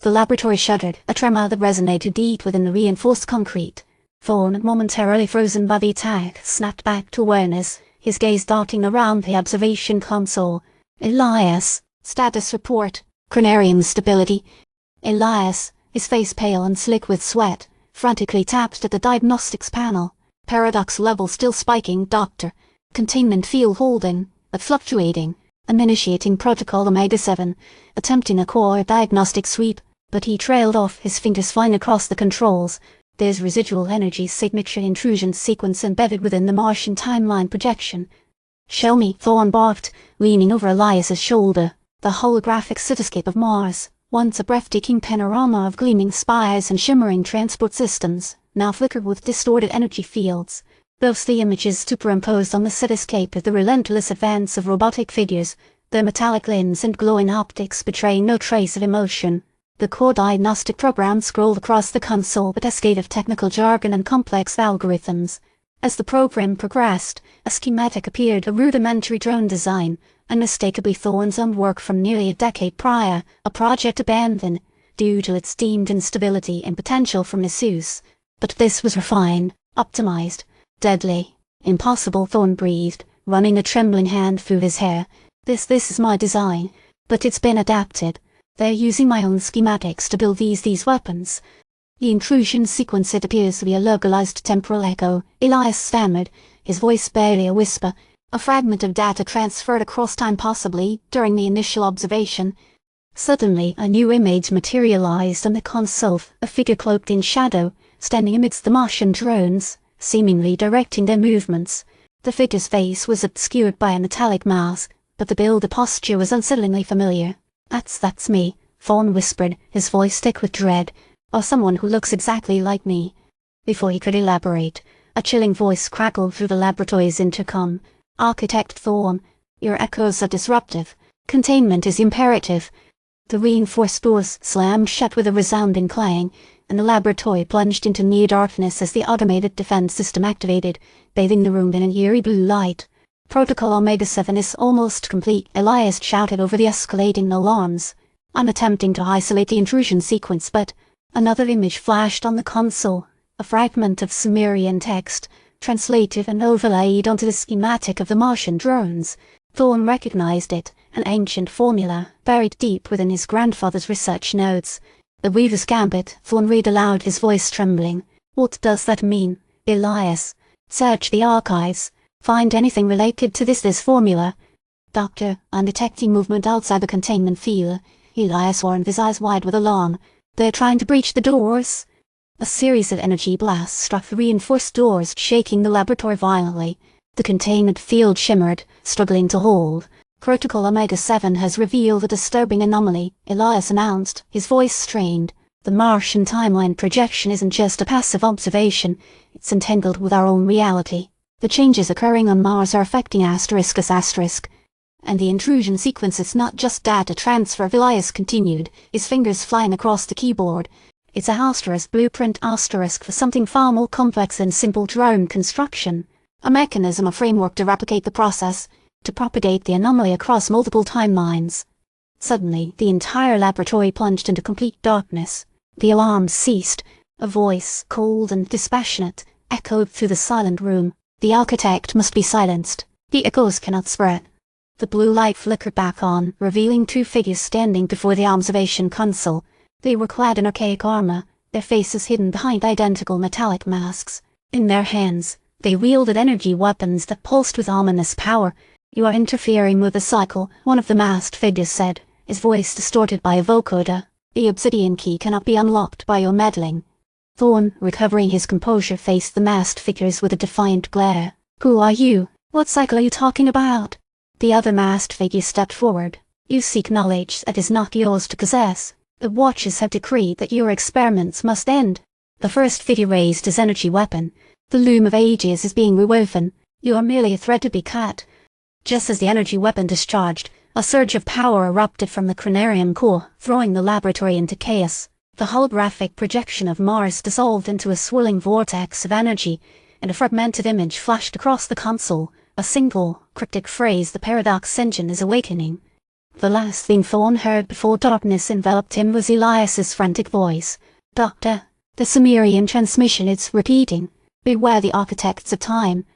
The laboratory shuddered, a tremor that resonated deep within the reinforced concrete. Thorne, momentarily frozen by the attack, snapped back to awareness, his gaze darting around the observation console. Elias. Status report. Cranarium stability. Elias, his face pale and slick with sweat, frantically tapped at the diagnostics panel. Paradox level still spiking, Doctor. Containment field holding, but fluctuating. I'm initiating protocol Omega-7, attempting a core diagnostic sweep, but he trailed off, his fingers flying across the controls. There's residual energy signature intrusion sequence embedded within the Martian timeline projection. Show me, Thorne barked, leaning over Elias's shoulder. The holographic cityscape of Mars, once a breathtaking panorama of gleaming spires and shimmering transport systems, now flickered with distorted energy fields. Ghostly images superimposed on the cityscape of the relentless advance of robotic figures, their metallic lens and glowing optics betraying no trace of emotion. The core diagnostic program scrolled across the console, a cascade of technical jargon and complex algorithms. As the program progressed, a schematic appeared, a rudimentary drone design, unmistakably Thorne's own work from nearly a decade prior, a project abandoned, due to its deemed instability and potential for misuse. But this was refined, optimized. Deadly. Impossible, Thorne breathed, running a trembling hand through his hair. This is my design, but it's been adapted. They're using my own schematics to build these weapons. The intrusion sequence, it appears to be a localized temporal echo, Elias stammered, his voice barely a whisper, a fragment of data transferred across time, possibly during the initial observation. Suddenly, a new image materialized on the console, a figure cloaked in shadow, standing amidst the Martian drones, seemingly directing their movements. The figure's face was obscured by a metallic mask, but the build and posture was unsettlingly familiar. That's me, Thorne whispered, his voice thick with dread, or someone who looks exactly like me. Before he could elaborate, a chilling voice crackled through the laboratory's intercom. Architect Thorne, your echoes are disruptive. Containment is imperative. The reinforced doors slammed shut with a resounding clang, and the laboratory plunged into near darkness as the automated defense system activated, bathing the room in an eerie blue light. Protocol Omega-7 is almost complete, Elias shouted over the escalating alarms. I'm attempting to isolate the intrusion sequence, but another image flashed on the console, a fragment of Sumerian text, translated and overlaid onto the schematic of the Martian drones. Thorne recognized it, an ancient formula, buried deep within his grandfather's research notes. The Weaver's Gambit, Thorne read aloud, his voice trembling. What does that mean, Elias? Search the archives. Find anything related to this formula. Doctor, I'm detecting movement outside the containment field. Elias warned, his eyes wide with alarm. They're trying to breach the doors. A series of energy blasts struck the reinforced doors, shaking the laboratory violently. The containment field shimmered, struggling to hold. Protocol Omega-7 has revealed a disturbing anomaly, Elias announced, his voice strained. The Martian timeline projection isn't just a passive observation, it's entangled with our own reality. The changes occurring on Mars are affecting ***. And the intrusion sequence is not just data transfer, Elias continued, his fingers flying across the keyboard. It's a blueprint for something far more complex than simple drone construction. A mechanism, a framework to replicate the process, to propagate the anomaly across multiple timelines. Suddenly, the entire laboratory plunged into complete darkness. The alarms ceased. A voice, cold and dispassionate, echoed through the silent room. The architect must be silenced. The echoes cannot spread. The blue light flickered back on, revealing two figures standing before the observation console. They were clad in archaic armor, their faces hidden behind identical metallic masks. In their hands, they wielded energy weapons that pulsed with ominous power. You are interfering with the cycle, one of the masked figures said, his voice distorted by a vocoder. The obsidian key cannot be unlocked by your meddling. Thorne, recovering his composure, faced the masked figures with a defiant glare. Who are you? What cycle are you talking about? The other masked figure stepped forward. You seek knowledge that is not yours to possess. The Watchers have decreed that your experiments must end. The first figure raised his energy weapon. The loom of ages is being rewoven. You are merely a thread to be cut. Just as the energy weapon discharged, a surge of power erupted from the cranarium core, throwing the laboratory into chaos. The holographic projection of Mars dissolved into a swirling vortex of energy, and a fragmented image flashed across the console, a single, cryptic phrase: the paradox engine is awakening. The last thing Thorne heard before darkness enveloped him was Elias's frantic voice. "Doctor, the Sumerian transmission is repeating. Beware the architects of time.